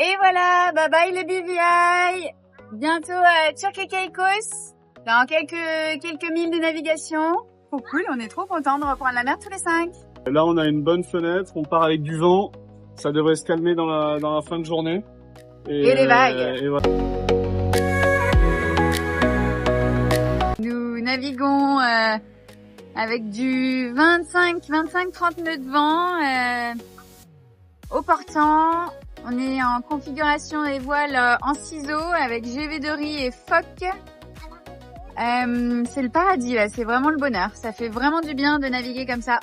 Et voilà, bye bye le BVI. Bientôt à Turk et Caicos, dans quelques milles de navigation. Oh cool, on est trop contents de reprendre la mer tous les 5. Là, on a une bonne fenêtre, on part avec du vent. Ça devrait se calmer dans la fin de journée. Et les vagues. Et voilà. Nous naviguons avec du 25-30 nœuds de vent au portant. On est en configuration des voiles en ciseaux avec GV2RI et Foc. C'est le paradis là, c'est vraiment le bonheur. Ça fait vraiment du bien de naviguer comme ça.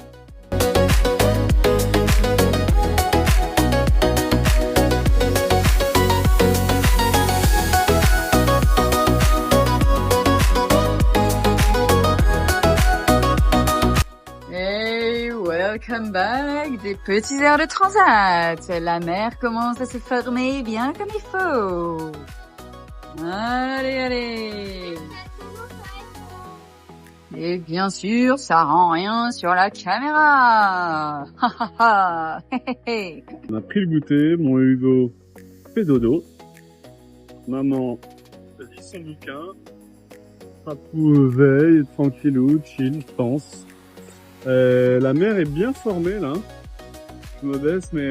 Hey, welcome back, des petits airs de transat. La mer commence à se former bien comme il faut. Allez, allez. Et bien sûr, ça rend rien sur la caméra. On a pris le goûter, mon Hugo fait dodo. Maman lit son bouquin. Papou veille, tranquillou, chill, pense. La mer est bien formée là. Je me baisse, mais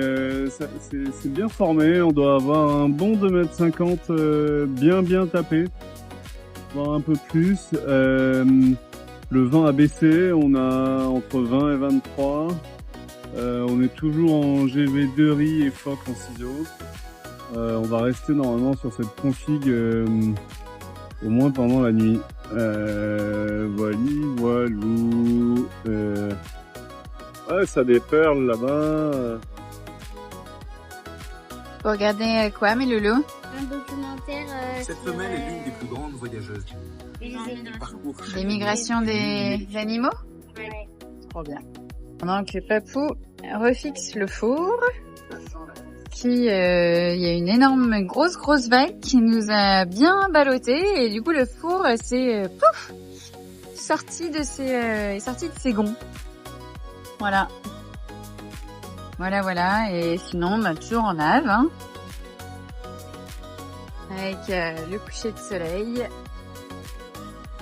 c'est bien formé. On doit avoir un bon 2,50 m bien tapé, voire un peu plus. Le vent a baissé, on a entre 20 et 23. On est toujours en GV2RI et Foc en ciseaux. On va rester normalement sur cette config au moins pendant la nuit. Voilou. Ouais, ça déperle là-bas. Vous regardez quoi, mes loulous? Un documentaire. Cette femelle est l'une des plus grandes voyageuses du monde. Les migrations des animaux? Ouais. Trop bien. Pendant que Papou refixe le four, il y a une énorme grosse vague qui nous a bien ballotté et du coup le four s'est sorti de ses gonds. Voilà. Et sinon, toujours en nave, hein, avec le coucher de soleil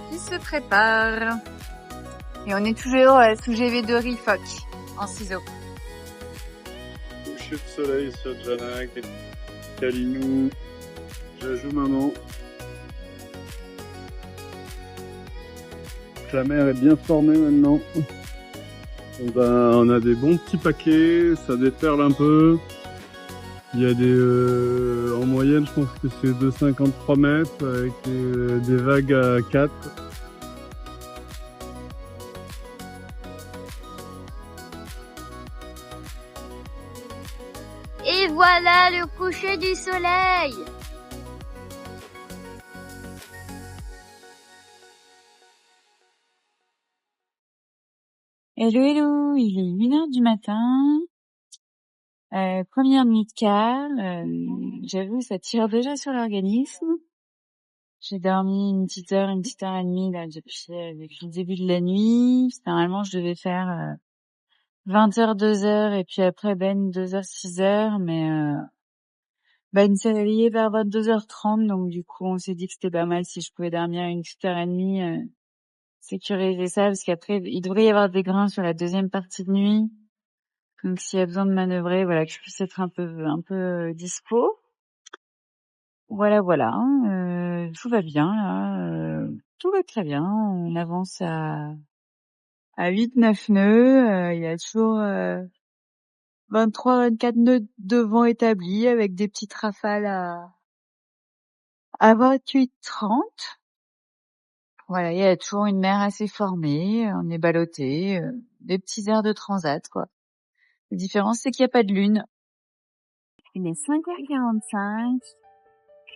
qui se prépare. Et on est toujours sous GV2RI Foc en ciseaux. Coucher de soleil sur Janak, Kalinou, Jajou maman. La mer est bien formée maintenant. On a des bons petits paquets, ça déferle un peu. Il y a en moyenne, je pense que c'est 2,53 mètres avec des vagues à 4. Et voilà le coucher du soleil. Hello, il est 1h du matin. Première nuit de cale. J'avoue, ça tire déjà sur l'organisme. J'ai dormi une petite heure et demie là depuis le début de la nuit. Normalement, je devais faire 20h, 2h et puis après 2h, 6h, mais Ben s'est réveillé vers 22h30, donc du coup on s'est dit que c'était pas mal si je pouvais dormir une petite heure et demie, sécuriser ça, parce qu'après il devrait y avoir des grains sur la deuxième partie de nuit. Donc s'il y a besoin de manœuvrer, voilà, que je puisse être un peu dispo. Voilà. Tout va bien là, tout va très bien. On avance à 8-9 nœuds. Il y a toujours 23-24 nœuds de vent établis avec des petites rafales à 28-30. Voilà, il y a toujours une mer assez formée, on est ballotté, des petits airs de transat, quoi. La différence, c'est qu'il n'y a pas de lune. Il est 5h45.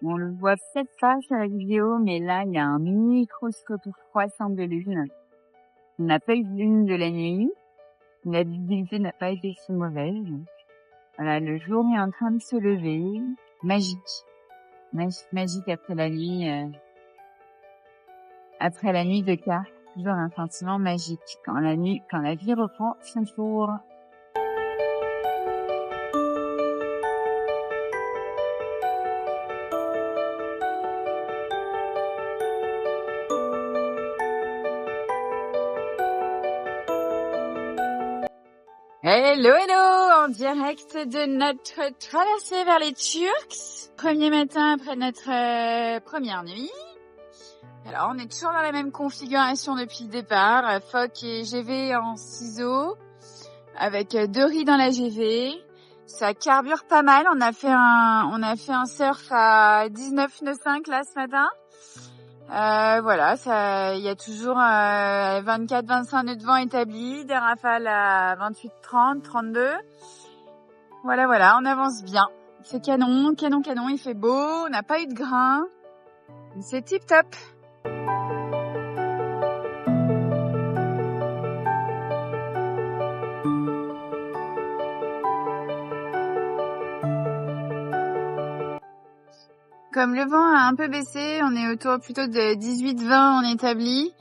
On le voit peut-être pas sur la vidéo, mais là, il y a un microscope croissant de lune. On n'a pas eu de lune de la nuit. La visibilité n'a pas été si mauvaise. Voilà, le jour est en train de se lever. Magique. Magique après la nuit. Après la nuit de quart, toujours un sentiment magique. Quand la vie reprend 5 jours. Hello, hello, en direct de notre traversée vers les Turks. Premier matin après notre première nuit. Alors, on est toujours dans la même configuration depuis le départ. Phoque et GV en ciseaux, avec 2 riz dans la GV. Ça carbure pas mal. On a fait un surf à 19 nœuds 5 là ce matin. Voilà, il y a toujours 24-25 nœuds de vent établis, des rafales à 28-30, 32. Voilà, on avance bien. C'est canon, il fait beau, on n'a pas eu de grains. C'est tip top. Comme le vent a un peu baissé, on est autour plutôt de 18-20 en établi.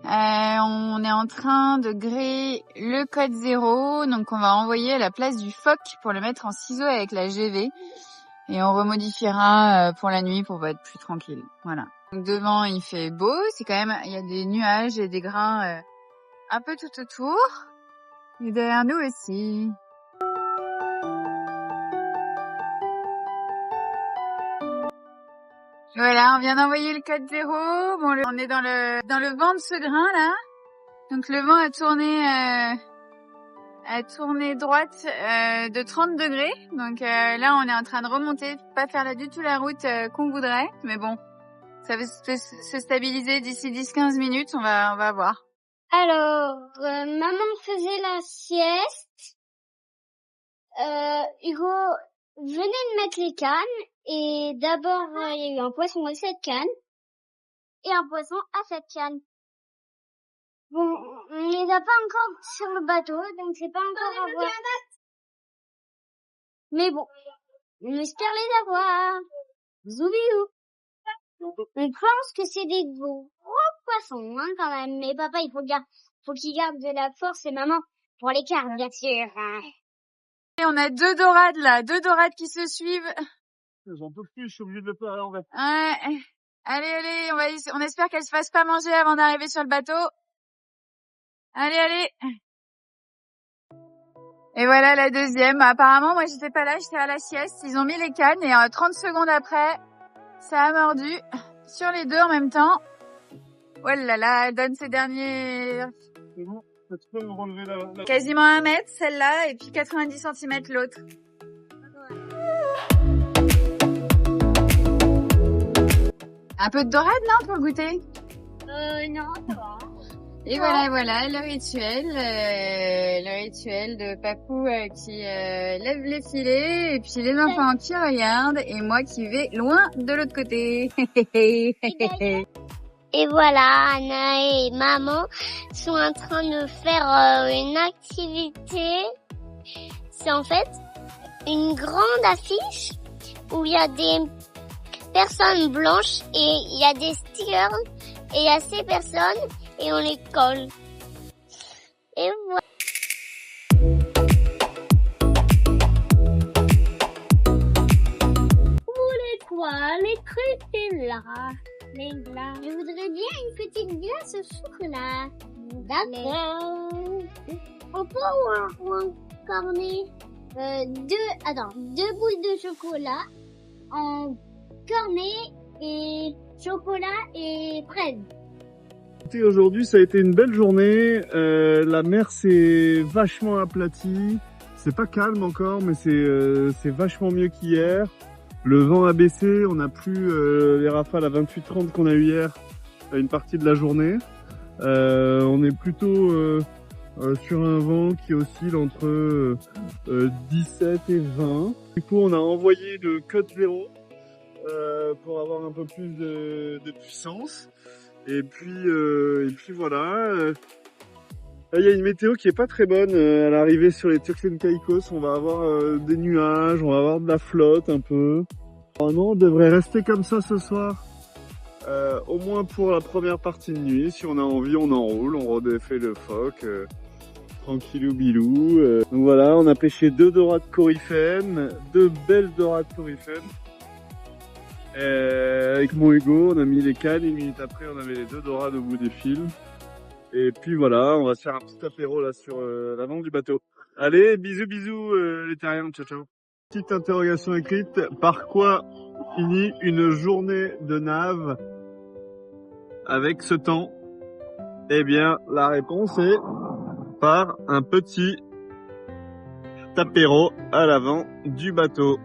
On est en train de gréer le code 0, donc on va envoyer à la place du phoque pour le mettre en ciseaux avec la GV. Et on remodifiera pour la nuit pour être plus tranquille. Voilà. Donc devant il fait beau, c'est quand même, il y a des nuages et des grains un peu tout autour. Et derrière nous aussi. Voilà, on vient d'envoyer le code 0. Bon, on est dans le vent de ce grain là. Donc le vent a tourné droite de 30 degrés. Donc là, on est en train de remonter, pas faire du tout la route qu'on voudrait, mais bon, ça va se stabiliser d'ici 10-15 minutes. On va voir. Alors, maman faisait la sieste. Hugo venait de mettre les cannes. Et d'abord, il y a eu un poisson à 7 cannes. Et un poisson à 7 cannes. Bon, on les a pas encore sur le bateau, donc c'est pas encore à voir. Mais bon, on espère les avoir. Bisous, bisous. On pense que c'est des gros poissons, hein, quand même. Mais papa, il faut qu'il garde de la force, et maman, pour les carnes, bien sûr. Et on a 2 dorades là, 2 dorades qui se suivent. J'en peux plus, je suis obligé de le faire à l'envers. Ouais. Allez, on espère qu'elle se fasse pas manger avant d'arriver sur le bateau. Allez. Et voilà la deuxième. Apparemment, moi j'étais pas là, j'étais à la sieste. Ils ont mis les cannes et 30 secondes après, ça a mordu sur les 2 en même temps. Oh là là, elle donne ses derniers... C'est bon, tu peux me relever la... Quasiment 1 mètre celle-là et puis 90 cm l'autre. Un peu de dorade, non, pour le goûter? Non, ça va. Et voilà, le rituel de Papou qui lève les filets, et puis les enfants qui regardent, et moi qui vais loin de l'autre côté. Et voilà, Anna et maman sont en train de faire une activité. C'est en fait une grande affiche où il y a des personnes blanches et il y a des stickers et il y a ces personnes et on les colle. Et voilà. Vous voulez quoi? Les trucs et là. Je voudrais bien une petite glace au chocolat. D'accord. On peut ou un cornet? 2 boules de chocolat en cornet et chocolat et fraise. Aujourd'hui, ça a été une belle journée. La mer s'est vachement aplatie. C'est pas calme encore, mais c'est vachement mieux qu'hier. Le vent a baissé, on n'a plus les rafales à 28-30 qu'on a eu hier à une partie de la journée. On est plutôt sur un vent qui oscille entre 17 et 20. Du coup, on a envoyé le code 0 pour avoir un peu plus de puissance. Et puis voilà. Là, il y a une météo qui est pas très bonne à l'arrivée sur les Turks and Caicos. On va avoir des nuages, on va avoir de la flotte un peu. Normalement, on devrait rester comme ça ce soir. Au moins pour la première partie de nuit. Si on a envie, on enroule, on redéfait le phoque. Tranquillou bilou. Donc voilà, on a pêché 2 dorades coryphènes, 2 belles dorades coryphènes. Avec mon Hugo, on a mis les cannes, 1 minute après on avait les 2 dorades au bout des fils. Et puis voilà, on va se faire un petit apéro là sur l'avant du bateau. Allez, bisous bisous les terriens, ciao ciao. Petite interrogation écrite, par quoi finit une journée de nave avec ce temps? Eh bien, la réponse est par un petit apéro à l'avant du bateau.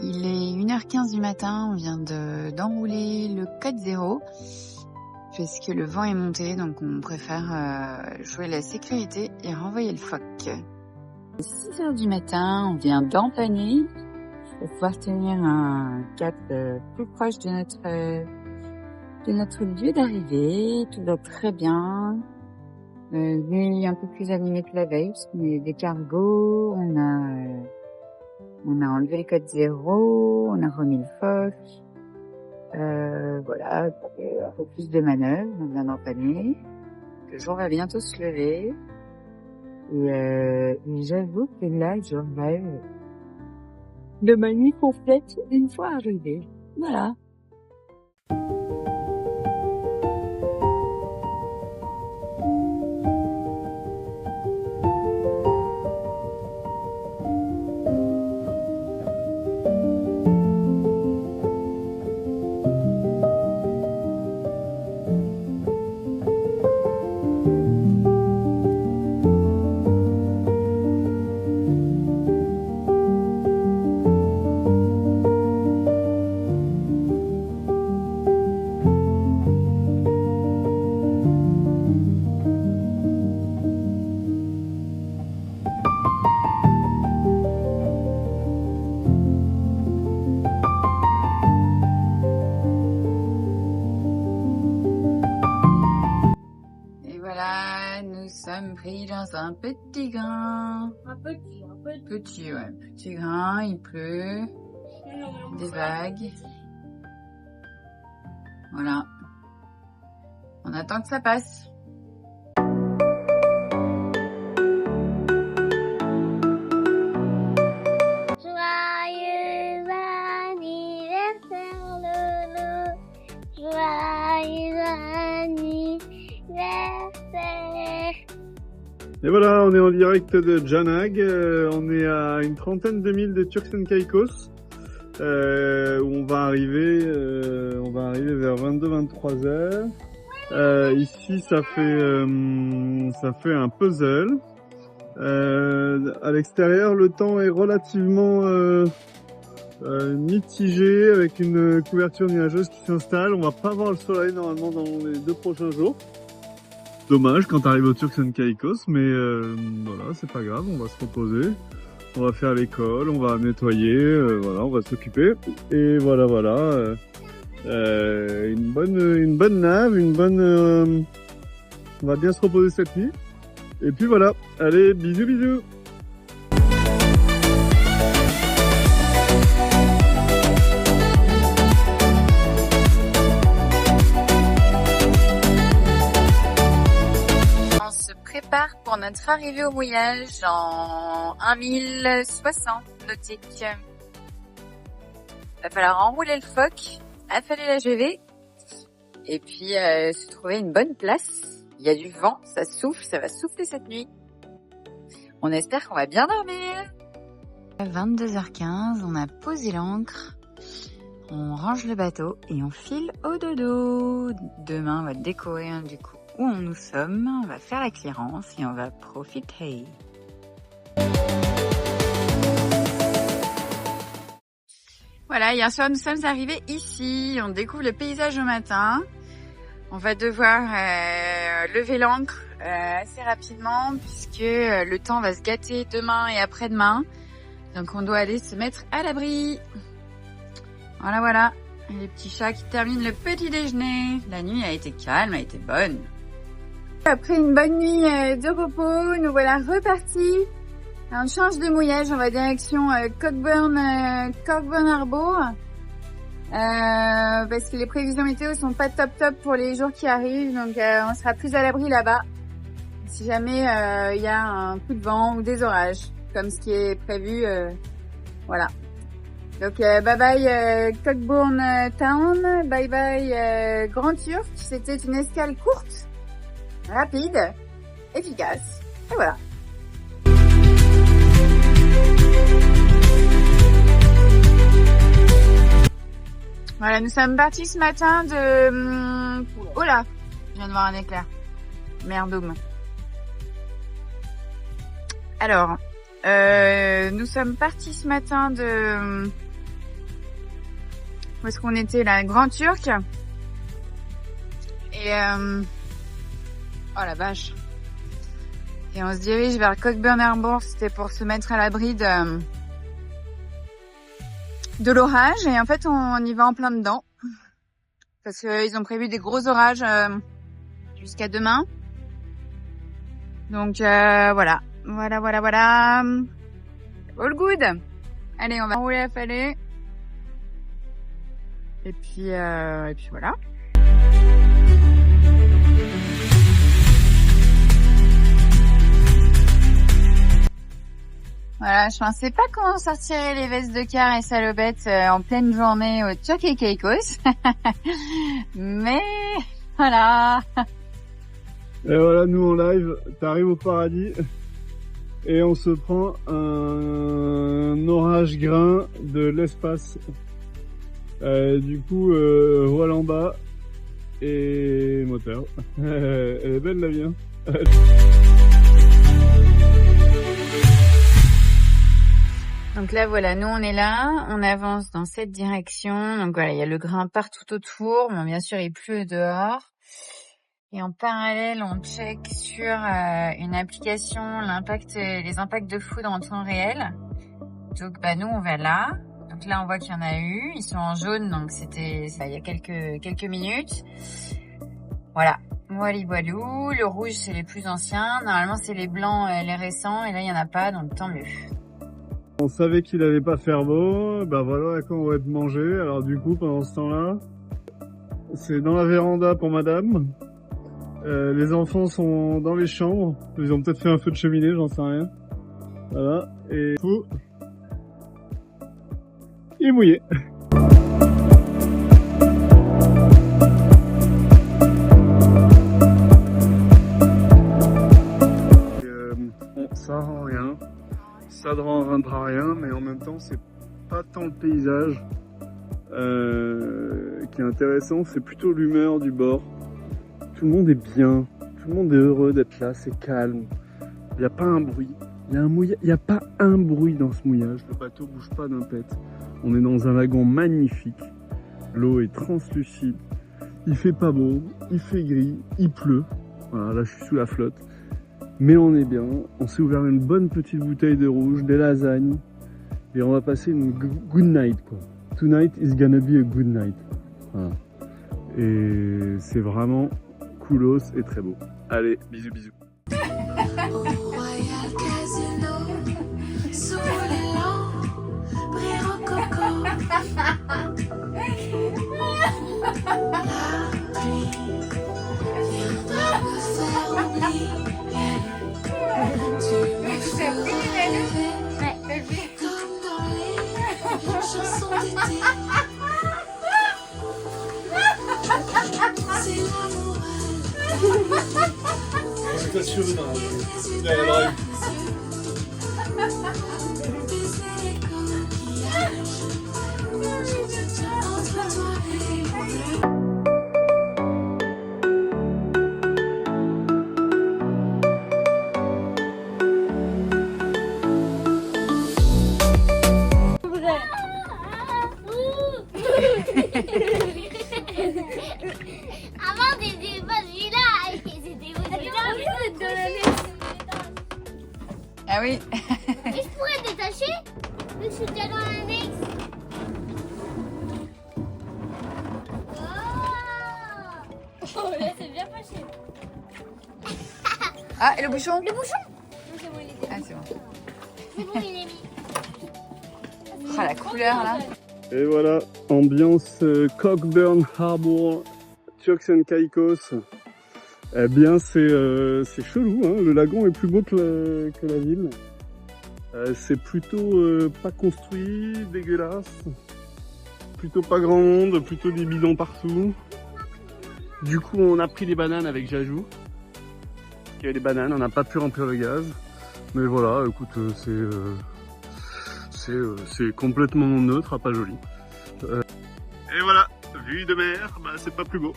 Il est 1h15 du matin, on vient d'enrouler le 4-0 parce que le vent est monté, donc on préfère jouer la sécurité et renvoyer le phoque. 6h du matin, on vient d'empanner pour pouvoir tenir un cap plus proche de notre lieu d'arrivée. Tout va très bien. Nuit un peu plus animée que la veille, parce qu'on est des cargos, on a enlevé le code 0, on a remis le phoque. Voilà, un peu plus de manœuvres, on vient d'empanner. Le jour va bientôt se lever. Et j'avoue que là, je rêve de ma nuit complète une fois arrivée. Voilà. Nous sommes pris dans un petit grain. Petit, ouais. Petit grain, il pleut. Des vagues. Voilà. On attend que ça passe. Joyeux anniversaire Lolo. Joyeux anniversaire. Et voilà, on est en direct de Janag, on est à une trentaine de milles de Turks and Caicos, où on va arriver vers 22-23 heures. Ici, ça fait un puzzle. À l'extérieur, le temps est relativement mitigé, avec une couverture nuageuse qui s'installe. On va pas voir le soleil normalement dans les 2 prochains jours. Dommage quand t'arrives au Turks and Caicos, mais voilà, c'est pas grave, on va se reposer, on va faire l'école, on va nettoyer, voilà, on va s'occuper. Et voilà, une bonne nave, on va bien se reposer cette nuit. Et puis voilà, allez, bisous bisous. Prépare pour notre arrivée au mouillage en 1060 nautiques. Va falloir enrouler le phoque, affaler la GV et puis se trouver une bonne place. Il y a du vent, ça souffle, ça va souffler cette nuit. On espère qu'on va bien dormir. À 22h15, on a posé l'ancre, on range le bateau et on file au dodo. Demain, on va décorer du coup où nous sommes, on va faire la clearance et on va profiter. Voilà, hier soir nous sommes arrivés ici, on découvre le paysage au matin. On va devoir lever l'ancre assez rapidement puisque le temps va se gâter demain et après-demain. Donc on doit aller se mettre à l'abri. Voilà, les petits chats qui terminent le petit déjeuner. La nuit a été calme, a été bonne. Après une bonne nuit de repos, nous voilà repartis. On change de mouillage, on va direction Cockburn Harbour. Parce que les prévisions météo sont pas top pour les jours qui arrivent. Donc on sera plus à l'abri là-bas. Si jamais il y a un coup de vent ou des orages, comme ce qui est prévu. Voilà. Donc bye bye Cockburn Town, bye bye Grand Turk. C'était une escale courte, rapide, efficace. Et voilà. Voilà, nous sommes partis ce matin de... Oh là, je viens de voir un éclair. Merdoum. Alors, nous sommes partis ce matin de... Où est-ce qu'on était là? Grand Turk. Et... Oh la vache. Et on se dirige vers Cockburn Harbour. C'était pour se mettre à l'abri de l'orage. Et en fait, on y va en plein dedans. Parce qu'ils ont prévu des gros orages jusqu'à demain. Donc voilà. Voilà. All good. Allez, on va rouler à Falais. Et puis voilà. Voilà, je pensais pas comment sortir les vestes de car et salopettes en pleine journée au Turk et Caicos. Mais voilà. Et voilà, nous en live, t'arrives au paradis et on se prend un orage grain de l'espace. Du coup, voile en bas et moteur. Elle est belle la vie, hein. Donc là, voilà, nous on est là, on avance dans cette direction. Donc voilà, il y a le grain partout autour. Bon, bien sûr, il pleut dehors. Et en parallèle, on check sur une application les impacts de foudre en temps réel. Donc bah nous, on va là. Donc là, on voit qu'il y en a eu. Ils sont en jaune, donc c'était il y a quelques minutes. Voilà. Voilou. Le rouge, c'est les plus anciens. Normalement, c'est les blancs, les récents. Et là, il n'y en a pas, donc tant mieux. On savait qu'il allait pas faire beau, bah voilà quand on va être mangé. Alors du coup pendant ce temps-là, c'est dans la véranda pour madame. Les enfants sont dans les chambres, ils ont peut-être fait un feu de cheminée, j'en sais rien. Voilà, et tout, il est mouillé. Ça rend rien. Ça ne rendra rien, mais en même temps, c'est pas tant le paysage qui est intéressant, c'est plutôt l'humeur du bord. Tout le monde est bien, tout le monde est heureux d'être là, c'est calme. Il n'y a pas un bruit, il n'y a pas un bruit dans ce mouillage. Le bateau bouge pas d'un pet. On est dans un lagon magnifique. L'eau est translucide. Il fait pas beau, il fait gris, il pleut. Voilà, là je suis sous la flotte. Mais on est bien, on s'est ouvert une bonne petite bouteille de rouge, des lasagnes, et on va passer une good night quoi. Tonight is gonna be a good night. Voilà. Et c'est vraiment coolos et très beau. Allez, bisous. Avant, t'étais pas celui-là. C'était celui-là. Ah oui. Et je pourrais détacher, vu que je suis déjà dans l'index. Oh là, c'est bien fâché. Ah, et le bouchon? Le bouchon. Ah, c'est bon. C'est bon, il est mis. Ah, la couleur là. Et voilà, ambiance Cockburn Harbour, Turks and Caicos. Eh bien, c'est chelou, hein. Le lagon est plus beau que la ville. C'est plutôt pas construit, dégueulasse. Plutôt pas grand monde, plutôt des bidons partout. Du coup, on a pris des bananes avec Jajou. Il y avait des bananes, on n'a pas pu remplir le gaz. Mais voilà, écoute, c'est complètement neutre, pas joli. Et voilà, vue de mer, bah, c'est pas plus beau.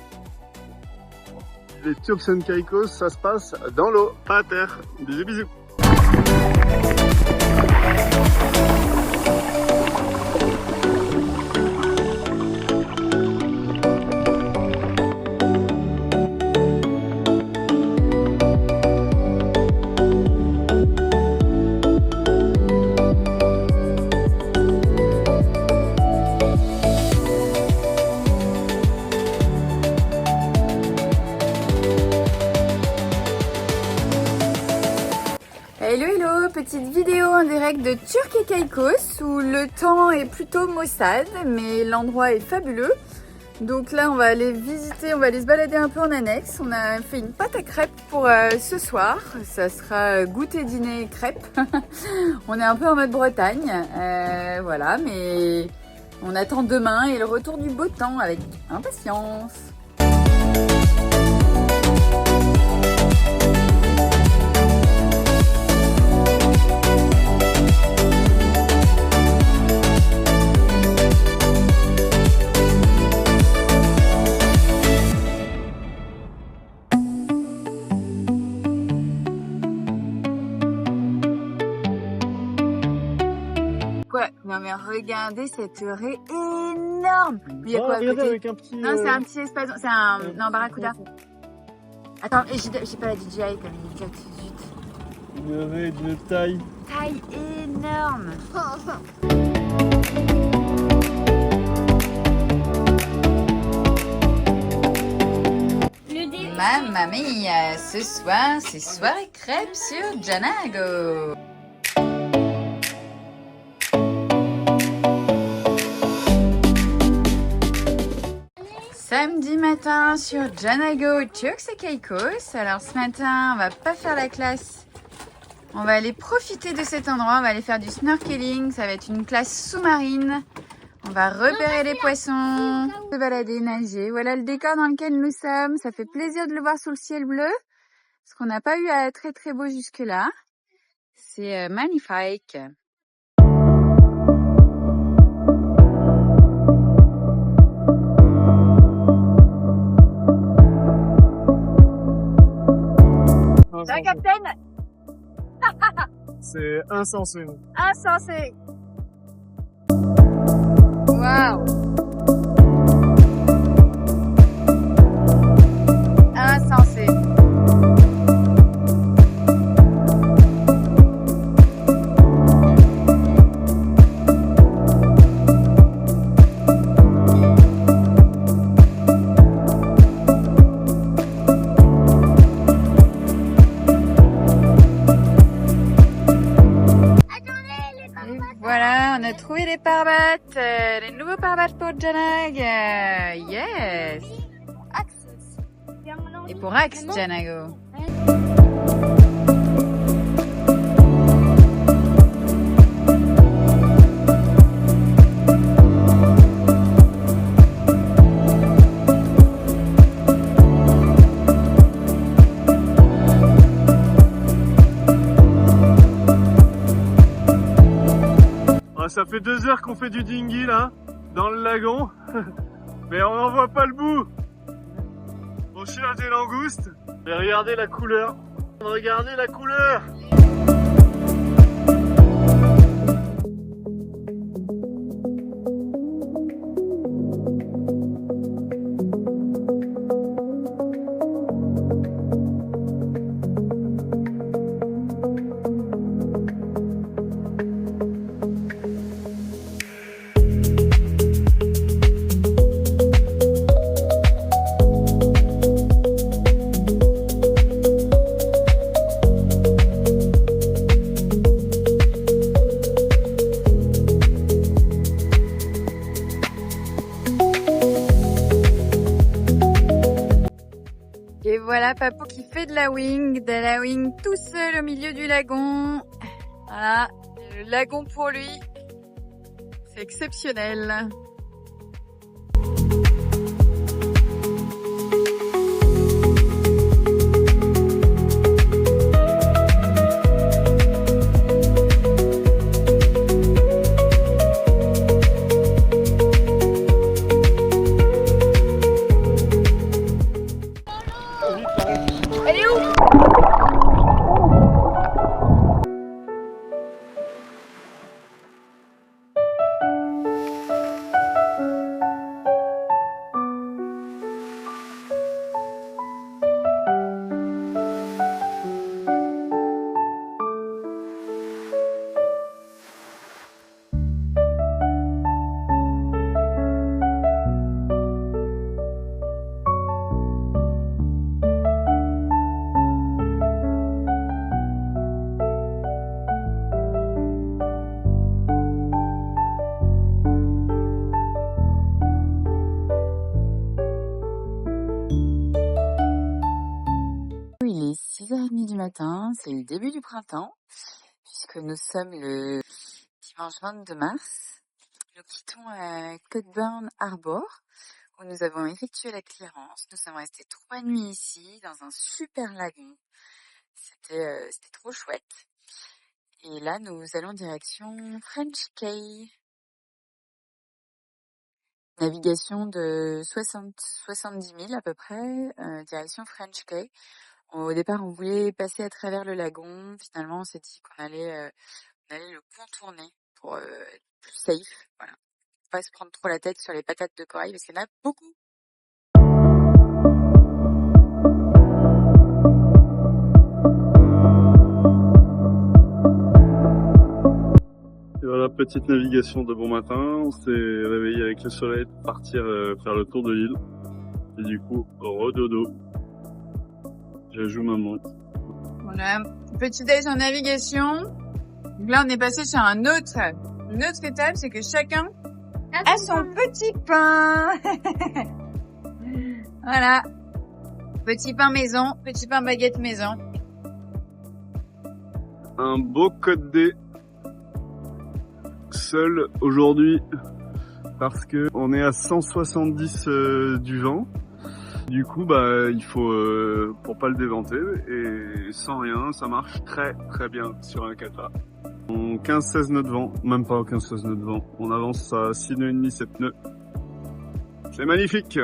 Les Turks and Caicos, ça se passe dans l'eau, pas à terre. Bisous, bisous. Hello hello, petite vidéo en direct de Turks et Caicos où le temps est plutôt maussade mais l'endroit est fabuleux. Donc là on va aller visiter, on va aller se balader un peu en annexe. On a fait une pâte à crêpes pour ce soir, ça sera goûter, dîner, crêpes. On est un peu en mode Bretagne, voilà, mais on attend demain et le retour du beau temps avec impatience. Quoi? Non mais regardez cette raie énorme. Il y a quoi à côté? Avec un petit, Non, c'est un petit espace, c'est un non, barracuda. Attends, j'ai pas la DJI comme il est zut. Une raie de taille. Taille énorme. Mamma mia, ce soir c'est soirée crêpes sur Janago. Samedi matin sur Janago, Turks et Caicos. Alors ce matin, on va pas faire la classe. On va aller profiter de cet endroit. On va aller faire du snorkeling. Ça va être une classe sous-marine. On va repérer les poissons, se balader, nager. Voilà le décor dans lequel nous sommes. Ça fait plaisir de le voir sous le ciel bleu. Parce qu'on n'a pas eu à être très très beau jusque-là. C'est magnifique. Un capitaine. C'est insensé. Insensé. Waouh. Insensé. Voilà, on a trouvé les parbattes, les nouveaux parbattes pour Janag. Yes. Et pour Axe, Janago. Ça fait 2 heures qu'on fait du dinghy là, dans le lagon, mais on n'en voit pas le bout. On cherche des langoustes, et regardez la couleur, regardez la couleur. Et voilà Papou qui fait de la wing tout seul au milieu du lagon. Voilà, Le lagon pour lui, c'est exceptionnel. Elle est où? Il est 6h30 du matin, c'est le début du printemps, puisque nous sommes le dimanche 22 mars. Nous quittons Cockburn Harbor, où nous avons effectué la clearance. Nous sommes restés 3 nuits ici, dans un super lagon. C'était trop chouette. Et là, nous allons direction French Cay. Navigation de 70 000 à peu près, direction French Cay. Au départ, on voulait passer à travers le lagon. Finalement, on s'est dit qu'on allait le contourner pour être plus safe. Voilà. Pas se prendre trop la tête sur les patates de corail parce qu'il y en a beaucoup. Et voilà, petite navigation de bon matin. On s'est réveillé avec le soleil pour partir faire le tour de l'île. Et du coup, redodo. J'ajoute maman. On a un petit déj en navigation. Donc là, on est passé sur une autre étape, c'est que chacun a son petit pain. Voilà. Petit pain maison, petit pain baguette maison. Un beau code D. Seul aujourd'hui parce que on est à 170 du vent. Du coup, il faut pour pas le déventer et sans rien, ça marche très très bien sur un kata. On 15-16 nœuds de vent, même pas 15-16 nœuds de vent. On avance à 6 nœuds et demi, 7 nœuds. C'est magnifique.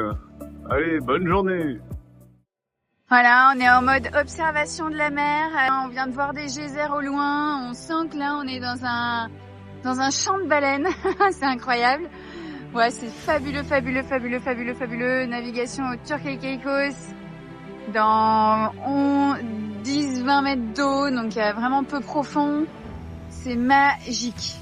Allez, bonne journée. Voilà, on est en mode observation de la mer. On vient de voir des geysers au loin. On sent que là, on est dans un champ de baleines. C'est incroyable. Ouais, c'est fabuleux. Navigation au Turkey Caicos dans 10-20 mètres d'eau, donc vraiment peu profond. C'est magique.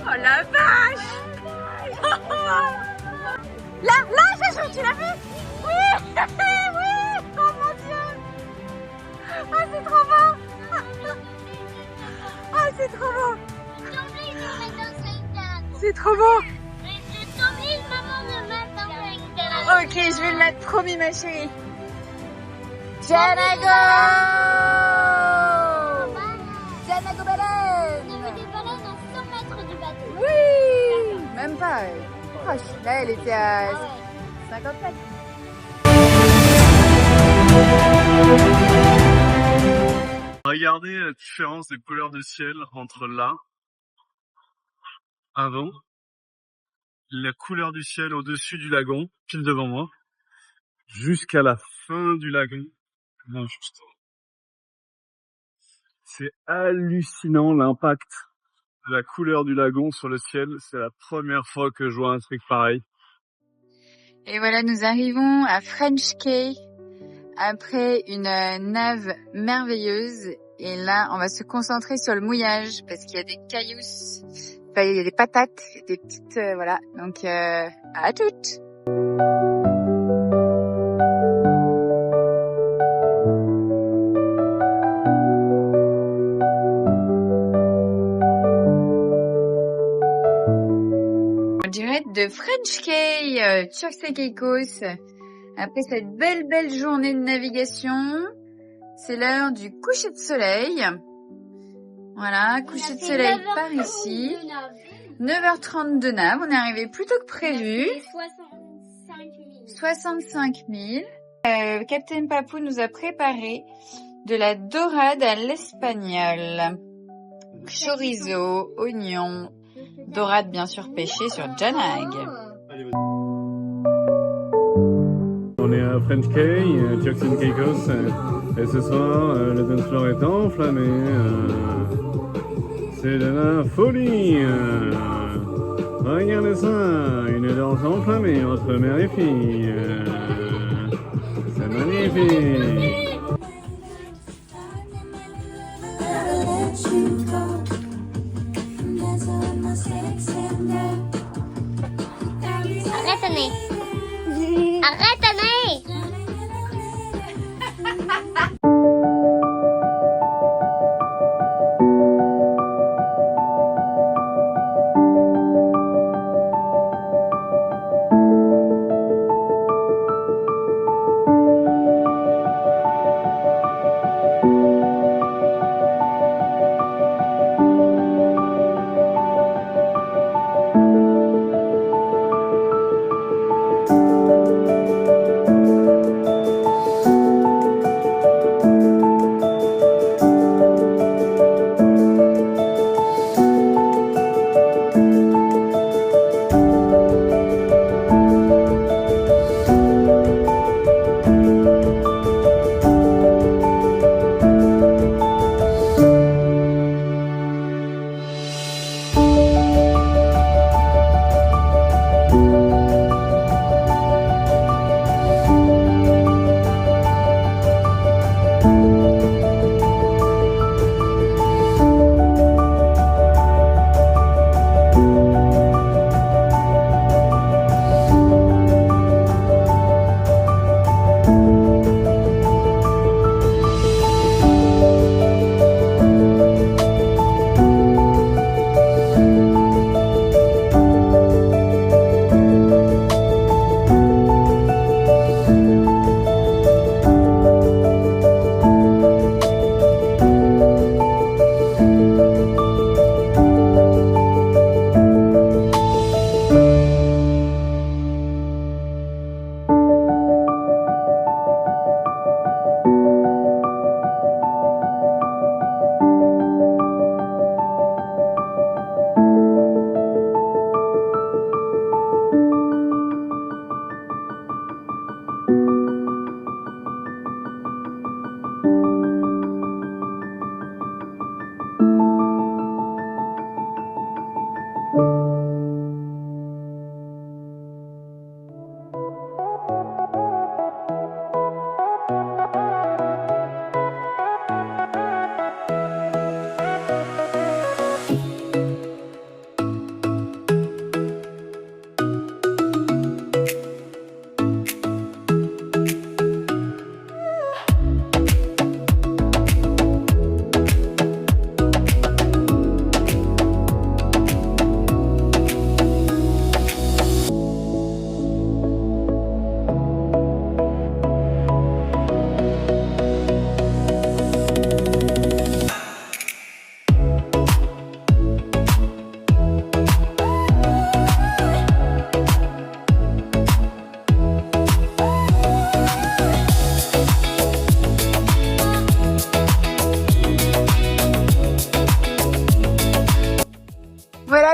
Oh la vache! Là, tu l'as vu? Oui! Oui! Oh mon Dieu! Oh, c'est trop beau! Oh, c'est trop beau! C'est trop beau! Ok, je vais le mettre, promis ma chérie. Janago! Janago baleine! On a vu des baleines à 100 mètres du bateau. Oui! Même pas. Proche. Là, elle était à 50 mètres. Regardez la différence des couleurs de ciel entre là, avant, la couleur du ciel au-dessus du lagon, pile devant moi, jusqu'à la fin du lagon. Là, juste. C'est hallucinant l'impact la couleur du lagon sur le ciel. C'est la première fois que je vois un truc pareil. Et voilà, nous arrivons à French Cay après une nave merveilleuse. Et là, on va se concentrer sur le mouillage parce qu'il y a des cailloux, enfin, il y a des patates, des petites, voilà. Donc, à toutes. En direct de French Cay, Turks et Caicos. Après cette belle journée de navigation, c'est l'heure du coucher de soleil. Voilà, coucher de soleil par ici. 9h30 de nav, on est arrivé plus tôt que prévu. 65 000. Captain Papou nous a préparé de la dorade à l'espagnol. Chorizo, oignon, dorade bien sûr pêchée sur Janag. On est à French Cay, Turks and Caicos, et ce soir, le dance floor est enflammé. C'est de la folie. Regardez ça, une danse enflammée entre mère et fille. C'est magnifique. Arrête, Anné. Arrête, Anné.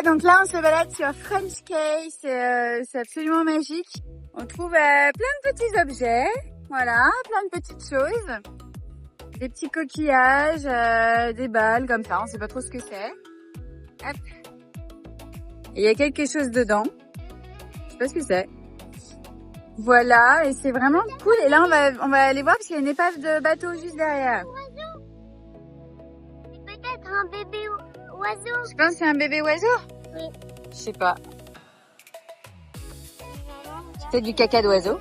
donc là on se balade sur French Cay, c'est absolument magique. On trouve plein de petits objets, voilà, plein de petites choses. Des petits coquillages, des balles comme ça, on sait pas trop ce que c'est. Hop. Et il y a quelque chose dedans. Je sais pas ce que c'est. Voilà, et c'est vraiment cool. Et là, on va aller voir parce qu'il y a une épave de bateau juste derrière. C'est peut-être un bébé oiseau. Je pense que c'est un bébé oiseau. Oui. Je sais pas. C'est peut-être du caca d'oiseau.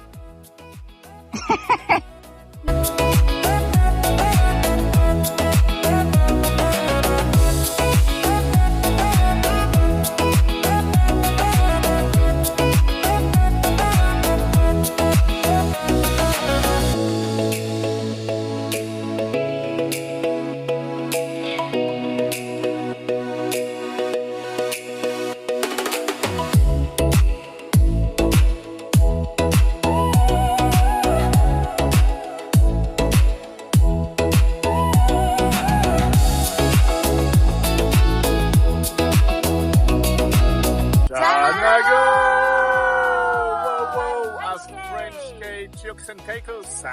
Janago! Wow, wow, as French K, Turks and Caicos.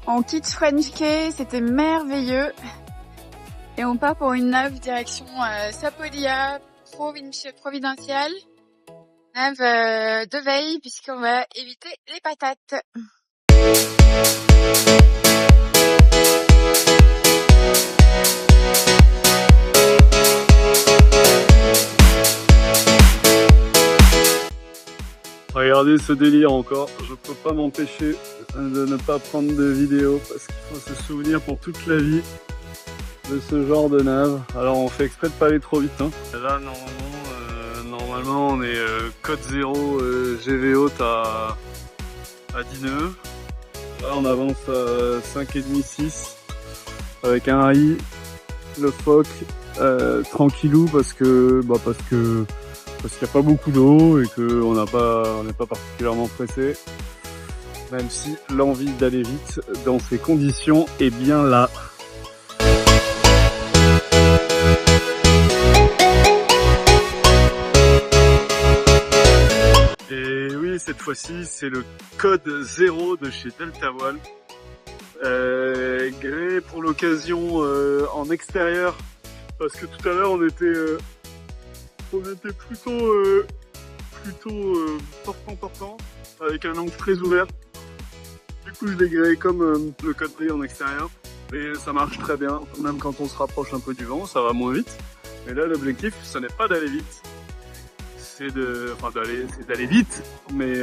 On quitte French Cay, c'était merveilleux. Et on part pour une nave direction Sapolia Providencial. Nave de veille puisqu'on va éviter les patates. Regardez ce délire encore, je peux pas m'empêcher de ne pas prendre de vidéo parce qu'il faut se souvenir pour toute la vie de ce genre de nave. Alors on fait exprès de pas aller trop vite. Hein. Là normalement on est code 0 GV haute à 10 nœuds. Là on avance à 5,5, 6 avec un riz, le phoque tranquillou parce qu'il n'y a pas beaucoup d'eau et qu'on n'est pas particulièrement pressé, même si l'envie d'aller vite dans ces conditions est bien là. Et oui, cette fois-ci, c'est le code 0 de chez Delta Voile. Gré pour l'occasion en extérieur, parce que tout à l'heure on était plutôt portant, avec un angle très ouvert. Du coup, je l'ai gréé comme le code gris en extérieur. Et ça marche très bien, même quand on se rapproche un peu du vent, ça va moins vite. Mais là, l'objectif, ce n'est pas d'aller vite. C'est d'aller vite, mais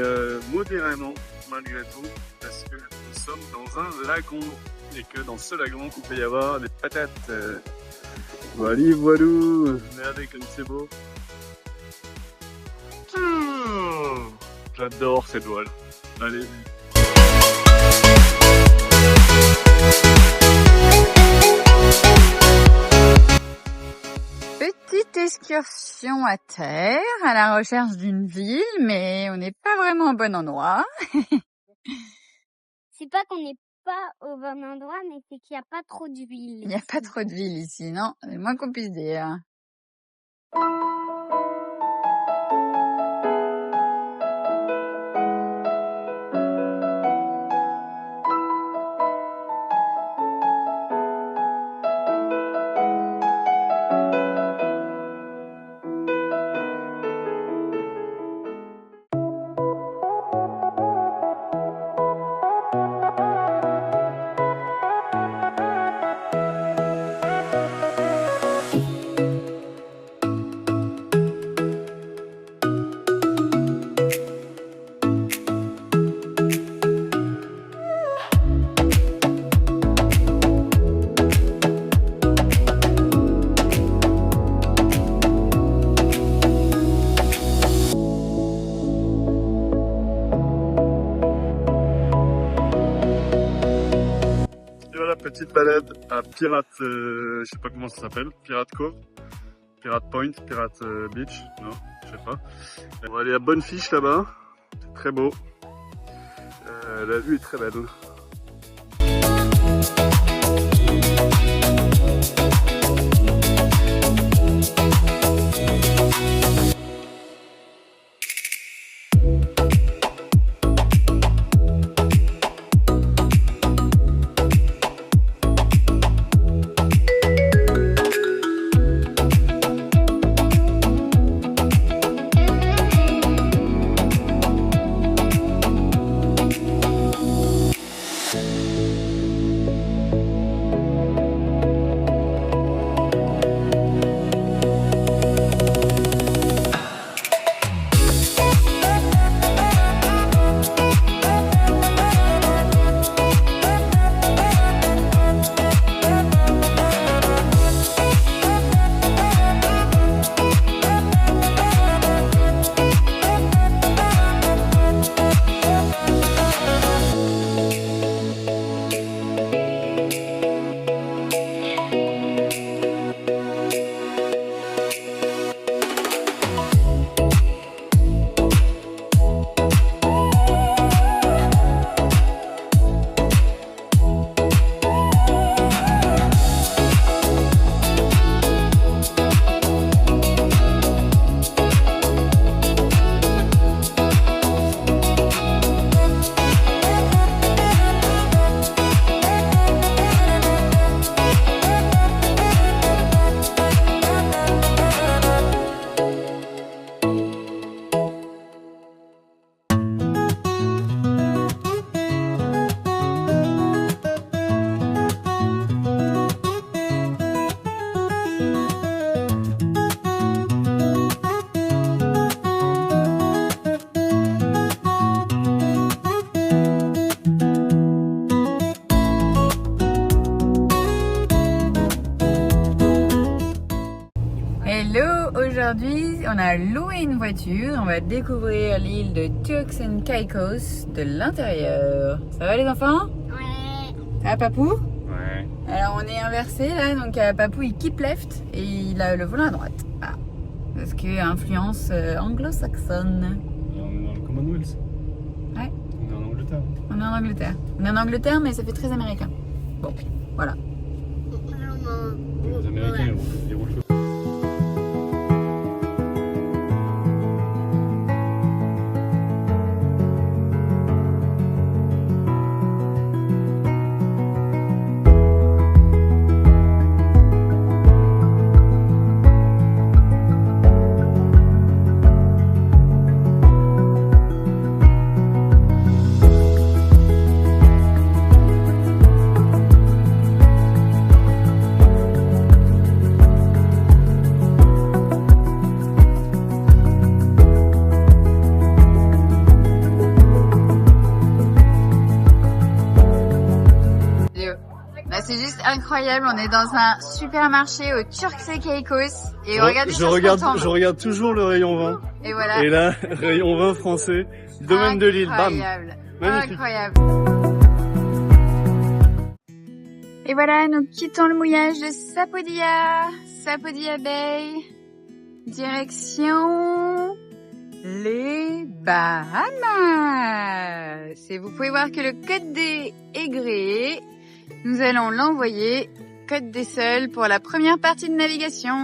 modérément, malgré tout, parce que nous sommes dans un lagon. Et que dans ce lagon, il peut y avoir des patates. Voilà, voilou. Regardez comme c'est beau. J'adore cette voile. Allez. Petite excursion à terre, à la recherche d'une ville, mais on n'est pas vraiment au bon endroit. C'est pas qu'on n'est pas au bon endroit, mais c'est qu'il n'y a pas trop d'huile. Il n'y a pas trop de ville ici, non? C'est le moins qu'on puisse dire. Petite balade à Pirate, je sais pas comment ça s'appelle, Pirate Cove, Pirate Point, Pirate Beach, non, je sais pas. On va aller à Bonnefiche là-bas, c'est très beau, la vue est très belle. Hello, aujourd'hui on a loué une voiture, on va découvrir l'île de Turks and Caicos de l'intérieur. Ça va les enfants? Ouais. Ça va Papou? Ouais. Alors on est inversé là, donc Papou il keep left et il a le volant à droite. Voilà. Parce que influence anglo-saxonne. On est dans le Commonwealth. Ouais. On est en Angleterre. On est en Angleterre. On est en Angleterre mais ça fait très américain. Bon, voilà. Les Américains, ils roulent comme Là, c'est juste incroyable, on est dans un supermarché au Turks and Caicos et regardez je regarde toujours le rayon vin. Et voilà. Et là, rayon vin français, domaine de l'île, bam. Magnifique. Incroyable. Et voilà, nous quittons le mouillage de Sapodiya Bay, direction les Bahamas. Et vous pouvez voir que le code D est gréé. Nous allons l'envoyer Côte des Seuls pour la première partie de navigation.